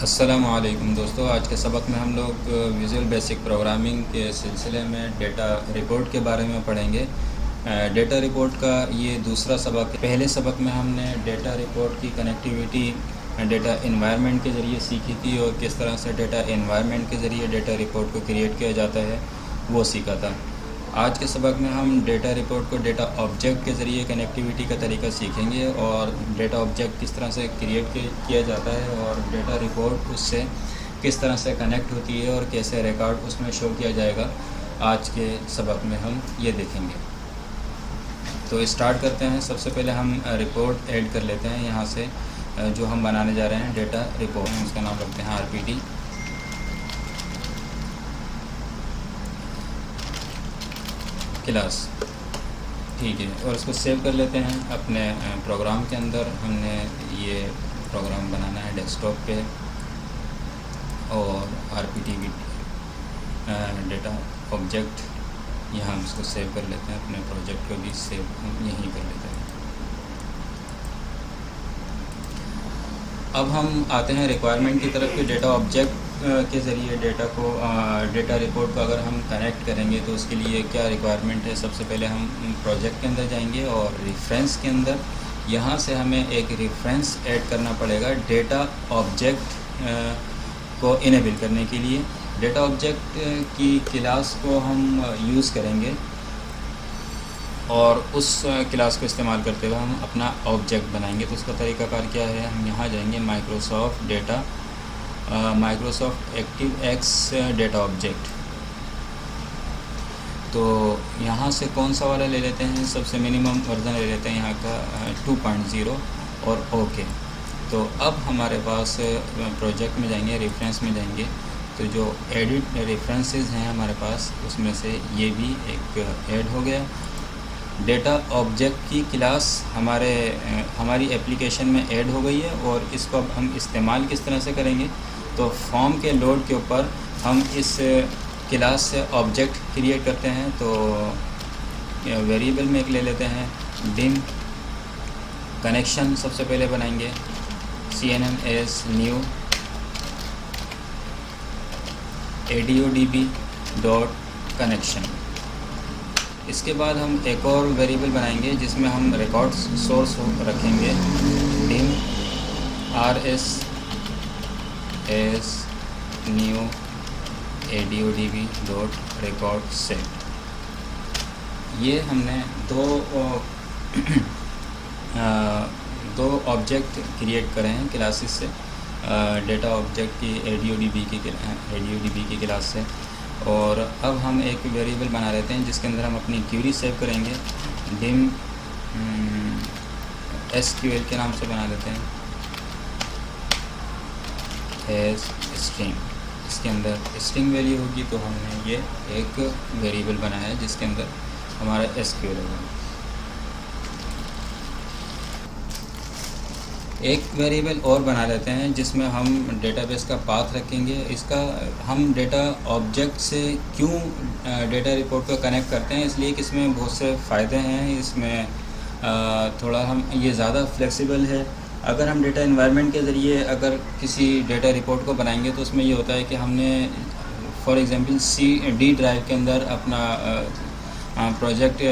अस्सलामुअलैकुम दोस्तों, आज के सबक में हम लोग विजुअल बेसिक प्रोग्रामिंग के सिलसिले में डेटा रिपोर्ट के बारे में पढ़ेंगे। डेटा रिपोर्ट का ये दूसरा सबक है। पहले सबक में हमने डेटा रिपोर्ट की कनेक्टिविटी डेटा एनवायरनमेंट के ज़रिए सीखी थी और किस तरह से डेटा एनवायरनमेंट के ज़रिए डेटा रिपोर्ट को क्रिएट किया जाता है वो सीखा था। आज के सबक में हम डेटा रिपोर्ट को डेटा ऑब्जेक्ट के ज़रिए कनेक्टिविटी का तरीका सीखेंगे और डेटा ऑब्जेक्ट किस तरह से क्रिएट किया जाता है और डेटा रिपोर्ट उससे किस तरह से कनेक्ट होती है और कैसे रिकॉर्ड उसमें शो किया जाएगा। आज के सबक में हम ये देखेंगे। तो स्टार्ट करते हैं। सबसे पहले हम रिपोर्ट ऐड कर लेते हैं। यहाँ से जो हम बनाने जा रहे हैं डेटा रिपोर्ट, उसका नाम रखते हैं आरपीटी। क्लास, ठीक है, और इसको सेव कर लेते हैं अपने प्रोग्राम के अंदर। हमने ये प्रोग्राम बनाना है डेस्कटॉप पे और आरपीटी डेटा ऑब्जेक्ट, यहाँ हम इसको सेव कर लेते हैं। अपने प्रोजेक्ट को भी सेव हम यहीं कर लेते हैं। अब हम आते हैं रिक्वायरमेंट की तरफ कि डेटा ऑब्जेक्ट के ज़रिए डेटा रिपोर्ट को अगर हम कनेक्ट करेंगे तो उसके लिए क्या रिक्वायरमेंट है। सबसे पहले हम प्रोजेक्ट के अंदर जाएंगे और रेफरेंस के अंदर यहाँ से हमें एक रेफरेंस ऐड करना पड़ेगा डेटा ऑब्जेक्ट को इनेबल करने के लिए। डेटा ऑब्जेक्ट की क्लास को हम यूज़ करेंगे और उस क्लास को इस्तेमाल करते हुए हम अपना ऑब्जेक्ट बनाएंगे। तो उसका तरीकाकार क्या है, हम यहाँ जाएंगे Microsoft active x data object. तो यहाँ से कौन सा वाला ले लेते हैं, सबसे मिनिमम वर्जन ले लेते हैं यहाँ का 2.0 और ओके। तो अब हमारे पास प्रोजेक्ट में जाएंगे, रेफरेंस में जाएंगे, तो जो एडिट रेफरेंसेस हैं हमारे पास उसमें से ये भी एक ऐड हो गया। डेटा ऑब्जेक्ट की क्लास हमारी एप्लीकेशन में ऐड हो गई है और इसको अब हम इस्तेमाल किस तरह से करेंगे, तो फॉर्म के लोड के ऊपर हम इस क्लास से ऑब्जेक्ट क्रिएट करते हैं। तो वेरिएबल में एक ले लेते हैं डिम कनेक्शन, सबसे पहले बनाएंगे cnms new adodb dot connection. इसके बाद हम एक और वेरिएबल बनाएंगे जिसमें हम रिकॉर्ड सोर्स रखेंगे dim rs S new adodb dot record set. ये हमने दो ऑब्जेक्ट क्रिएट करे हैं क्लासेस से, डेटा ऑब्जेक्ट की adodb की क्लास से। और अब हम एक वेरिएबल बना लेते हैं जिसके अंदर हम अपनी क्यूरी सेव करेंगे। डिम SQL के नाम से बना लेते हैं एस स्ट्रिंग। इसके अंदर स्ट्रिंग वैल्यू होगी, तो हमने ये एक वेरिएबल बनाया है जिसके अंदर हमारा SQL होगा। एक वेरिएबल और बना लेते हैं जिसमें हम डेटाबेस का पाथ रखेंगे। इसका हम डेटा ऑब्जेक्ट से क्यों डेटा रिपोर्ट को कनेक्ट करते हैं, इसलिए कि इसमें बहुत से फ़ायदे हैं। इसमें थोड़ा हम ये ज़्यादा फ्लेक्सिबल है। अगर हम डेटा एनवायरनमेंट के ज़रिए अगर किसी डेटा रिपोर्ट को बनाएंगे तो उसमें ये होता है कि हमने फॉर एग्ज़ाम्पल D ड्राइव के अंदर अपना प्रोजेक्ट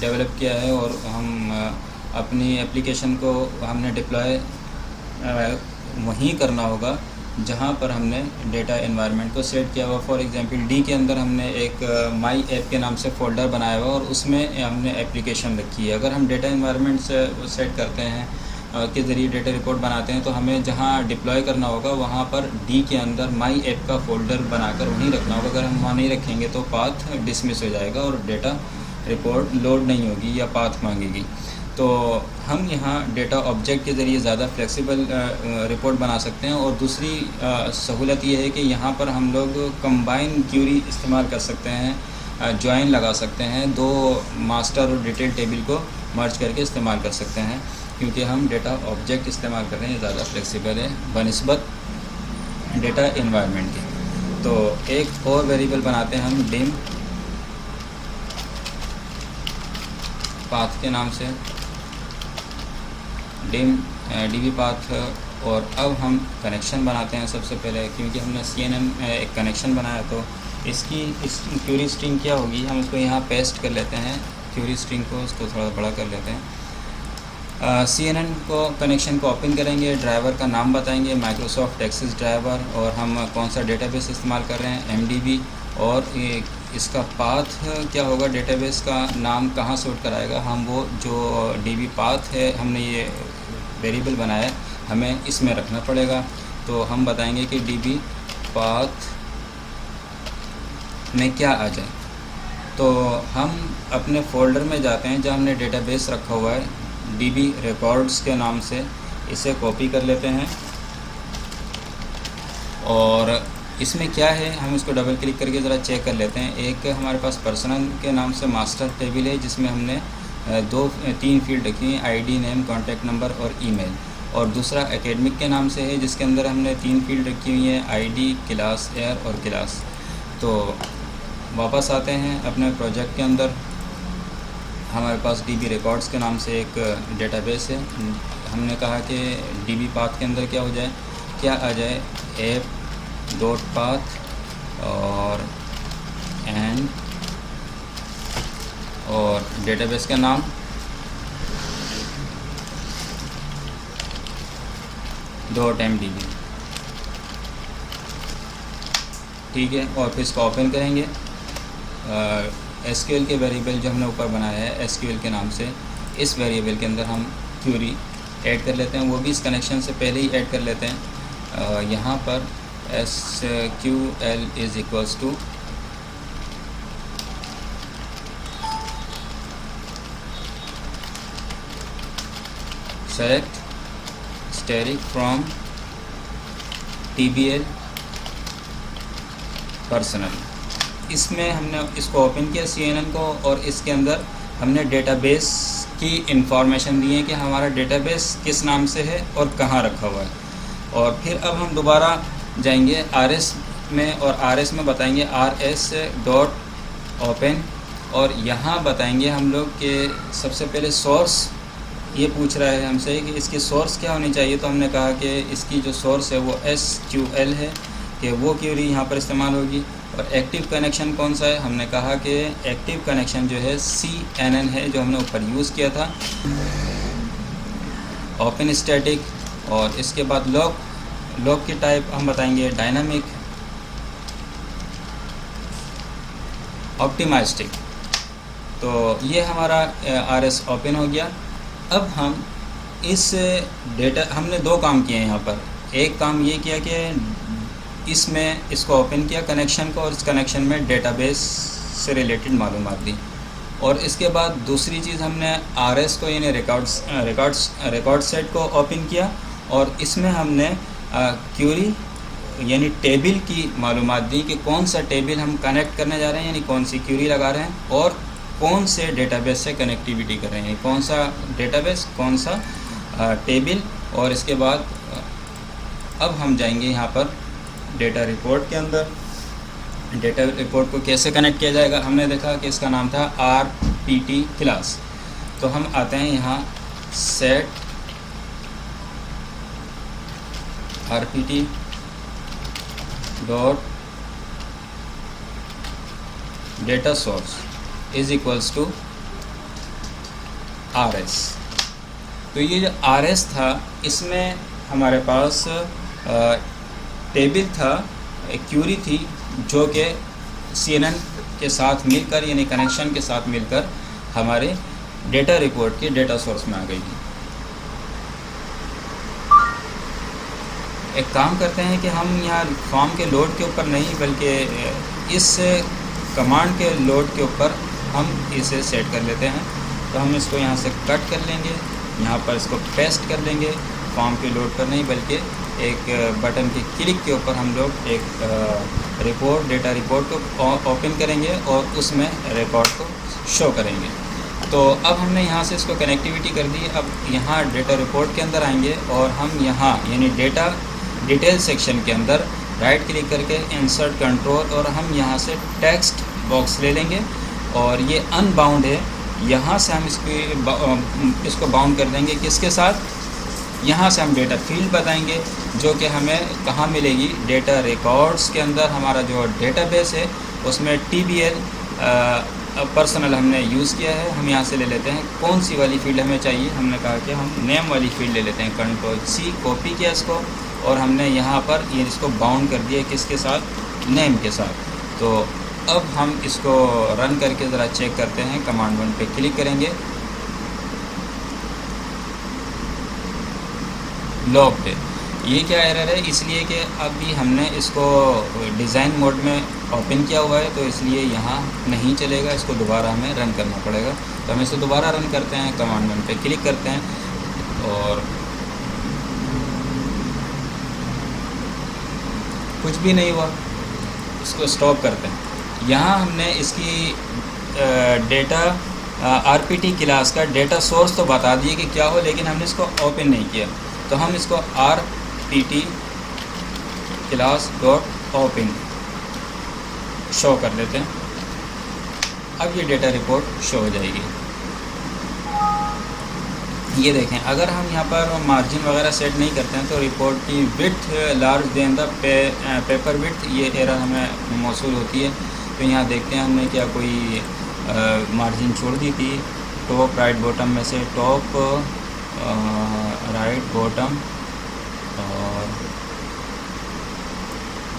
डेवलप किया है और हम अपनी एप्लीकेशन को हमने डिप्लॉय वहीं करना होगा जहाँ पर हमने डेटा एनवायरनमेंट को सेट किया हुआ। फॉर एग्जांपल डी के अंदर हमने एक माई ऐप के नाम से फ़ोल्डर बनाया हुआ और उसमें हमने एप्लीकेशन रखी है। अगर हम डेटा एनवायरनमेंट से सेट करते हैं के ज़रिए डेटा रिपोर्ट बनाते हैं तो हमें जहाँ डिप्लॉय करना होगा वहाँ पर डी के अंदर माई ऐप का फ़ोल्डर बनाकर वहीं रखना होगा। अगर हम वहाँ नहीं रखेंगे तो पाथ डिसमिस हो जाएगा और डेटा रिपोर्ट लोड नहीं होगी या पाथ मांगेगी। तो हम यहाँ डेटा ऑब्जेक्ट के ज़रिए ज़्यादा फ्लेक्सिबल रिपोर्ट बना सकते हैं। और दूसरी सहूलत ये है कि यहाँ पर हम लोग कंबाइन क्यूरी इस्तेमाल कर सकते हैं, जॉइन लगा सकते हैं, दो मास्टर और डिटेल टेबल को मर्ज करके इस्तेमाल कर सकते हैं। क्योंकि हम डेटा ऑब्जेक्ट इस्तेमाल कर रहे हैं, ज़्यादा फ्लेक्सिबल है बनिस्बत डेटा एनवायरनमेंट के। तो एक और वेरिएबल बनाते हैं हम डिम पाथ के नाम से, डिम db path और अब हम कनेक्शन बनाते हैं सबसे पहले, क्योंकि हमने CNN एक कनेक्शन बनाया तो इस क्यूरी स्ट्रिंग क्या होगी, हम इसको यहाँ पेस्ट कर लेते हैं। क्यूरी स्ट्रिंग को उसको थोड़ा बड़ा कर लेते हैं। CNN को कनेक्शन को ओपन करेंगे, ड्राइवर का नाम बताएंगे माइक्रोसॉफ्ट एक्सेस ड्राइवर, और हम कौन सा डेटाबेस इस्तेमाल कर रहे हैं MDB, और इसका पाथ क्या होगा, डेटाबेस का नाम कहाँ से उठ कर आएगा, हम वो जो DB पाथ है हमने ये वेरिएबल बनाया है हमें इसमें रखना पड़ेगा। तो हम बताएंगे कि DB पाथ में क्या आ जाए। तो हम अपने फ़ोल्डर में जाते हैं जहाँ हमने डेटाबेस रखा हुआ है DB रिकॉर्ड्स के नाम से, इसे कॉपी कर लेते हैं और इसमें क्या है हम इसको डबल क्लिक करके ज़रा चेक कर लेते हैं। एक हमारे पास पर्सनल के नाम से मास्टर टेबल है जिसमें हमने 3 फील्ड रखी हैं, ID, नेम, कॉन्टैक्ट नंबर और ईमेल, और दूसरा एकेडमिक के नाम से है जिसके अंदर हमने 3 फील्ड रखी हुई हैं, ID, क्लास, ईयर और क्लास। तो वापस आते हैं अपने प्रोजेक्ट के अंदर। हमारे पास DB रिकॉर्ड्स के नाम से एक डेटाबेस है। हमने कहा कि DB पाथ के अंदर क्या हो जाए, क्या आ जाए, app.path और डेटाबेस का नाम .mdb, ठीक है। और फिर इसको ओपन करेंगे। SQL के वेरिएबल जो हमने ऊपर बनाया है SQL के नाम से, इस वेरिएबल के अंदर हम क्यूरी ऐड कर लेते हैं, वो भी इस कनेक्शन से पहले ही ऐड कर लेते हैं। यहाँ पर SQL is equals to select static from TBL personal. इसमें हमने इसको ओपन किया CNN को, और इसके अंदर हमने डेटाबेस की इंफॉर्मेशन दी है कि हमारा डेटाबेस किस नाम से है और कहाँ रखा हुआ है। और फिर अब हम दोबारा जाएंगे RS में, और RS में बताएंगे rs.open, और यहाँ बताएंगे हम लोग कि सबसे पहले सोर्स ये पूछ रहा है हमसे कि इसकी सोर्स क्या होनी चाहिए। तो हमने कहा कि इसकी जो सोर्स है वो SQL है, कि वो क्यूरी यहाँ पर इस्तेमाल होगी। और एक्टिव कनेक्शन कौन सा है, हमने कहा कि एक्टिव कनेक्शन जो है CNN है जो हमने ऊपर यूज़ किया था। ओपन स्टैटिक, और इसके बाद लॉग की टाइप हम बताएंगे डायनामिक, ऑप्टिमाइस्टिक। तो ये हमारा RS ओपन हो गया। अब हम इस डेटा, हमने 2 काम किए हैं यहाँ पर। एक काम ये किया कि इसमें इसको ओपन किया कनेक्शन को, और इस कनेक्शन में डेटाबेस से रिलेटेड मालूमात दी। और इसके बाद दूसरी चीज़ हमने RS को यानी रिकॉर्ड सेट को ओपन किया, और इसमें हमने क्यूरी यानी टेबल की मालूमात दी कि कौन सा टेबल हम कनेक्ट करने जा रहे हैं, यानी कौन सी क्यूरी लगा रहे हैं, और कौन से डेटाबेस से कनेक्टिविटी कर रहे हैं, कौन सा डेटाबेस, कौन सा टेबल। और इसके बाद अब हम जाएंगे यहाँ पर डेटा रिपोर्ट के अंदर। डेटा रिपोर्ट को कैसे कनेक्ट किया जाएगा, हमने देखा कि इसका नाम था RPT क्लास। तो हम आते हैं यहाँ set RPT dot data source is equals to RS। तो ये जो RS था, इसमें हमारे पास टेबल था, एक क्यूरी थी जो कि CNN के साथ मिलकर यानी कनेक्शन के साथ मिलकर हमारे डेटा रिपोर्ट के डेटा सोर्स में आ गई थी। एक काम करते हैं कि हम यहाँ फॉर्म के लोड के ऊपर नहीं बल्कि इस कमांड के लोड के ऊपर हम इसे सेट कर लेते हैं। तो हम इसको यहाँ से कट कर लेंगे, यहाँ पर इसको पेस्ट कर लेंगे, फॉर्म के लोड पर नहीं बल्कि एक बटन के क्लिक के ऊपर हम लोग एक डेटा रिपोर्ट को ओपन करेंगे और उसमें रिकॉर्ड को शो करेंगे। तो अब हमने यहाँ से इसको कनेक्टिविटी कर दी। अब यहाँ डेटा रिपोर्ट के अंदर आएंगे और हम यहाँ यानी डेटा डिटेल सेक्शन के अंदर राइट क्लिक करके इंसर्ट कंट्रोल, और हम यहाँ से टेक्स्ट बॉक्स ले लेंगे, और ये अनबाउंड है, यहाँ से हम इसको बाउंड कर देंगे किसके साथ, यहाँ से हम डेटा फील्ड बताएंगे जो कि हमें कहाँ मिलेगी, डेटा रिकॉर्ड्स के अंदर। हमारा जो डेटाबेस है उसमें TBL पर्सनल हमने यूज़ किया है। हम यहाँ से ले लेते हैं कौन सी वाली फील्ड हमें चाहिए। हमने कहा कि हम नेम वाली फील्ड ले लेते हैं। Ctrl+C कॉपी किया इसको और हमने यहाँ पर ये इसको बाउंड कर दिया किसके साथ, नेम के साथ। तो अब हम इसको रन करके ज़रा चेक करते हैं। कमांड 1 पे क्लिक करेंगे, लॉग पे ये क्या एरर है, इसलिए कि अभी हमने इसको डिज़ाइन मोड में ओपन किया हुआ है तो इसलिए यहाँ नहीं चलेगा, इसको दोबारा हमें रन करना पड़ेगा। तो हम इसे दोबारा रन करते हैं, कमांड 1 पे क्लिक करते हैं और कुछ भी नहीं हुआ, इसको स्टॉप करते हैं। यहाँ हमने इसकी डेटा RPT क्लास का डेटा सोर्स तो बता दिए कि क्या हो, लेकिन हमने इसको ओपन नहीं किया। तो हम इसको RPT class dot open show कर लेते हैं। अब ये डेटा रिपोर्ट शो हो जाएगी। ये देखें, अगर हम यहाँ पर मार्जिन वगैरह सेट नहीं करते हैं तो रिपोर्ट की width large than the paper width, ये एरर हमें मौसूल होती है। तो यहाँ देखते हैं हमने क्या कोई मार्जिन छोड़ दी थी टॉप राइट बॉटम में से, टॉप राइट बॉटम, और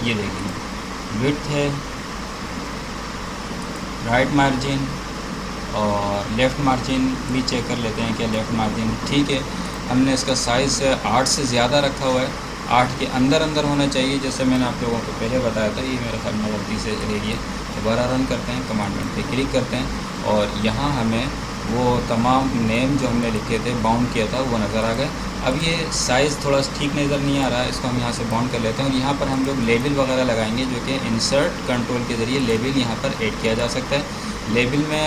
ये देखिए विड्थ है, राइट मार्जिन और लेफ़्ट मार्जिन भी चेक कर लेते हैं कि लेफ़्ट मार्जिन ठीक है। हमने इसका साइज़ 8 से ज़्यादा रखा हुआ है, 8 के अंदर होना चाहिए, जैसे मैंने आप लोगों को पहले बताया था। ये मेरे ख्याल में गलती से रह गई है। दोबारा रन करते हैं, कमांड 1 पे क्लिक करते हैं और यहाँ हमें वो तमाम नेम जो हमने लिखे थे, बाउंड किया था, वो नज़र आ गए। अब ये साइज़ थोड़ा ठीक नज़र नहीं आ रहा है, इसको हम यहाँ से बाउंड कर लेते हैं और यहाँ पर हम लोग लेबल वगैरह लगाएंगे, जो कि इंसर्ट कंट्रोल के ज़रिए लेबल यहाँ पर ऐड किया जा सकता है। लेबल में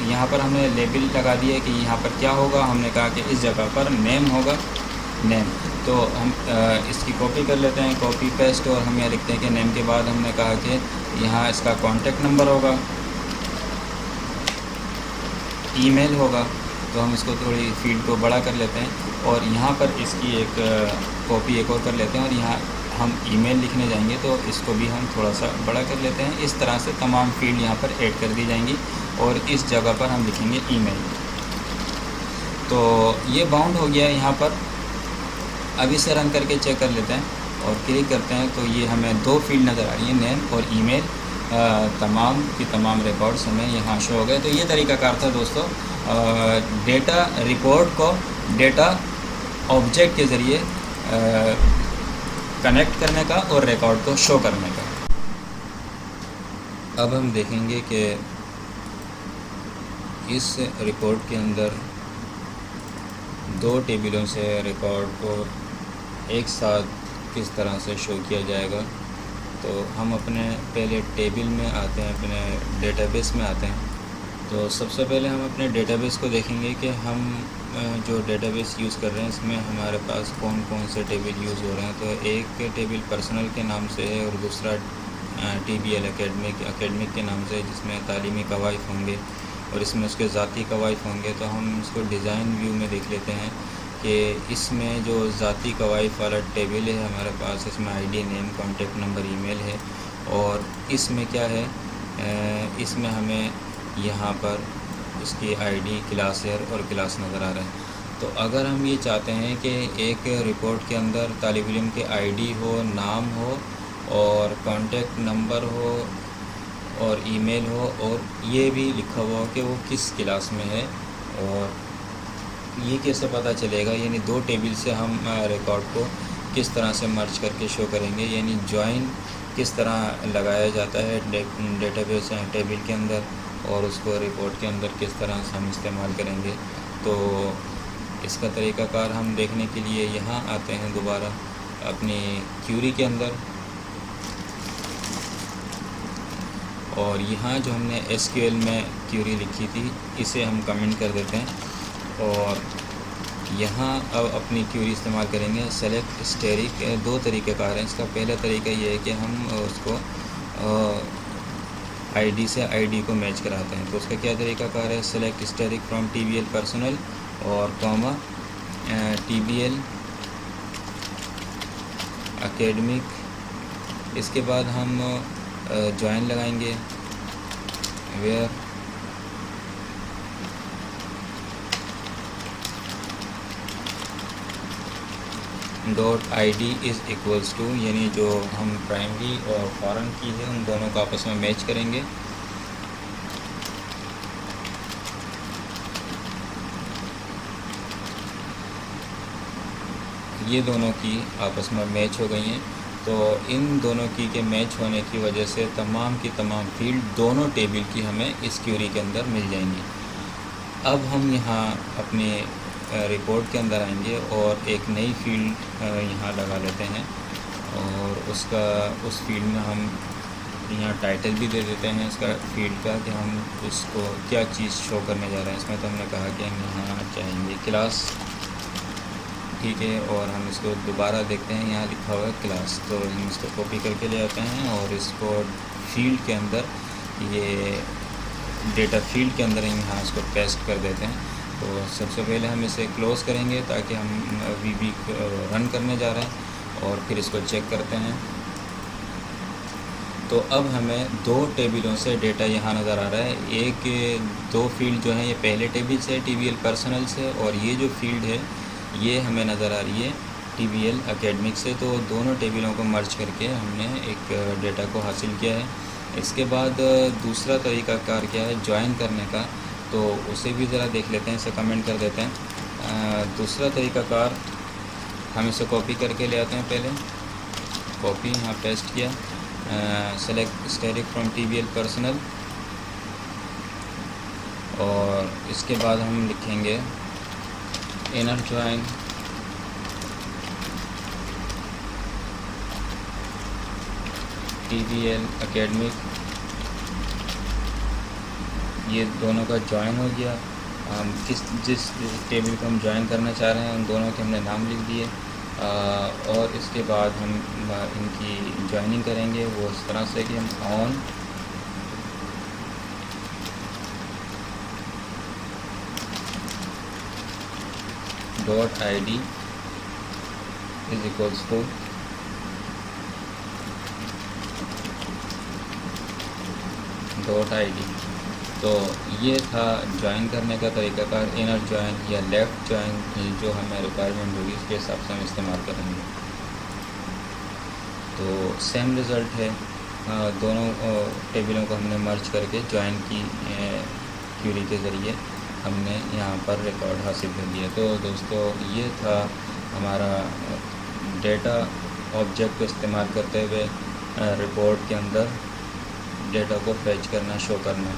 यहाँ पर हमने लेबल लगा दिया कि यहाँ पर क्या होगा। हमने कहा कि इस जगह पर नेम होगा, नेम। तो हम इसकी कॉपी कर लेते हैं, कॉपी पेस्ट, और हम यहाँ लिखते हैं कि नेम के बाद हमने कहा कि यहाँ इसका कॉन्टेक्ट नंबर होगा, ईमेल होगा। तो हम इसको थोड़ी फील्ड को बड़ा कर लेते हैं और यहाँ पर इसकी एक कॉपी एक और कर लेते हैं और यहाँ हम ईमेल लिखने जाएंगे तो इसको भी हम थोड़ा सा बड़ा कर लेते हैं। इस तरह से तमाम फील्ड यहाँ पर ऐड कर दी जाएंगी और इस जगह पर हम लिखेंगे ईमेल। तो ये बाउंड हो गया है यहाँ पर। अब इसे रन करके चेक कर लेते हैं और क्लिक करते हैं तो ये हमें 2 फील्ड नज़र आ रही है, नेम और ईमेल। तमाम की तमाम रिकॉर्ड्स हमें यहाँ शो हो गए। तो ये तरीक़ाकार था दोस्तों डेटा रिपोर्ट को डेटा ऑब्जेक्ट के ज़रिए कनेक्ट करने का और रिकॉर्ड को शो करने का। अब हम देखेंगे कि इस रिपोर्ट के अंदर 2 टेबलों से रिकॉर्ड को एक साथ किस तरह से शो किया जाएगा। तो हम अपने पहले टेबल में आते हैं, अपने डेटाबेस में आते हैं। तो सबसे पहले हम अपने डेटाबेस को देखेंगे कि हम जो डेटाबेस यूज़ कर रहे हैं इसमें हमारे पास कौन कौन से टेबल यूज़ हो रहे हैं। तो एक टेबल पर्सनल के नाम से है और दूसरा TBL एकेडमिक के नाम से है, जिसमें तालीमी कवायद होंगे और इसमें उसके ज़ाती कवायद होंगे। तो हम इसको डिज़ाइन व्यू में देख लेते हैं कि इसमें जो ज़ाती कवायद वाला टेबल है हमारे पास, इसमें ID, name, contact number, email है। और इसमें क्या है, इसमें हमें यहाँ पर इसकी ID, क्लास ईयर और क्लास नज़र आ रहा है। तो अगर हम ये चाहते हैं कि एक रिपोर्ट के अंदर तालिब इल्म के ID हो, नाम हो और कॉन्टेक्ट नंबर हो और ईमेल हो और ये भी लिखा हुआ हो कि वो किस क्लास में है, और ये कैसे पता चलेगा, यानी 2 टेबल से हम रिकॉर्ड को किस तरह से मर्ज करके शो करेंगे, यानी जॉइन किस तरह लगाया जाता है डेटाबेस टेबल के अंदर और उसको रिपोर्ट के अंदर किस तरह से हम इस्तेमाल करेंगे। तो इसका तरीक़ाकार हम देखने के लिए यहाँ आते हैं दोबारा अपनी क्यूरी के अंदर, और यहाँ जो हमने SQL में क्यूरी लिखी थी इसे हम कमेंट कर देते हैं और यहाँ अब अपनी क्यूरी इस्तेमाल करेंगे। सेलेक्ट स्टेरिक 2 तरीक़ेकार हैं। इसका पहला तरीका ये है कि हम उसको ID से ID को मैच कराते हैं। तो उसका क्या तरीक़ाकार है, select asterisk from TBL personal और कॉमा TBL एकेडमिक। इसके बाद हम ज्वाइन लगाएंगे where .id is equals to, यानी जो हम प्राइमरी और फॉरेन की है उन दोनों को आपस में मैच करेंगे। ये दोनों की आपस में मैच हो गई हैं। तो इन दोनों की के मैच होने की वजह से तमाम की तमाम फील्ड दोनों टेबल की हमें इस क्यूरी के अंदर मिल जाएंगी। अब हम यहाँ अपने रिपोर्ट के अंदर आएंगे और एक नई फील्ड यहाँ लगा लेते हैं और उस फील्ड में हम यहाँ टाइटल भी दे देते हैं इसका फील्ड का कि हम उसको क्या चीज़ शो करने जा रहे हैं। इसमें तो हमने कहा कि हम यहाँ चाहेंगे क्लास, ठीक है, और हम इसको दोबारा देखते हैं, यहाँ लिखा हुआ है क्लास, तो हम इसको कॉपी करके ले आते हैं और इसको फील्ड के अंदर, ये डेटा फील्ड के अंदर हम यहाँ इसको पेस्ट कर देते हैं। तो सबसे पहले हम इसे क्लोज़ करेंगे ताकि हम VB रन करने जा रहे हैं और फिर इसको चेक करते हैं। तो अब हमें दो टेबलों से डेटा यहाँ नज़र आ रहा है। दो फील्ड जो है ये पहले टेबल से TVL पर्सनल से, और ये जो फील्ड है ये हमें नज़र आ रही है TVL एकेडमिक से। तो दोनों टेबलों को मर्ज करके हमने एक डेटा को हासिल किया है। इसके बाद दूसरा तरीक़ाकार क्या है ज्वाइन करने का, तो उसे भी ज़रा देख लेते हैं, इसे कमेंट कर देते हैं। दूसरा तरीक़ाकार, हम इसे कॉपी करके ले आते हैं। पहले कॉपी यहाँ पेस्ट किया, select static from TVL personal, और इसके बाद हम लिखेंगे इनर ज्वाइन TVL एकेडमिक। ये दोनों का ज्वाइन हो गया। हम जिस टेबल को हम ज्वाइन करना चाह रहे हैं उन दोनों के हमने नाम लिख दिए, और इसके बाद हम इनकी ज्वाइनिंग करेंगे वो इस तरह से कि हम on .id is equals to .id। तो ये था ज्वाइन करने का तरीक़ाकार। इनर ज्वाइन या लेफ़्ट ज्वाइन जो हमें रिक्वायरमेंट होगी उसके हिसाब से हम इस्तेमाल करेंगे। तो सेम रिज़ल्ट है, दोनों टेबलों को हमने मर्ज करके ज्वाइन की क्यूरी के ज़रिए हमने यहाँ पर रिकॉर्ड हासिल कर लिया। तो दोस्तों ये था हमारा डेटा ऑब्जेक्ट को इस्तेमाल करते हुए रिपोर्ट के अंदर डेटा को फैच करना, शो करना।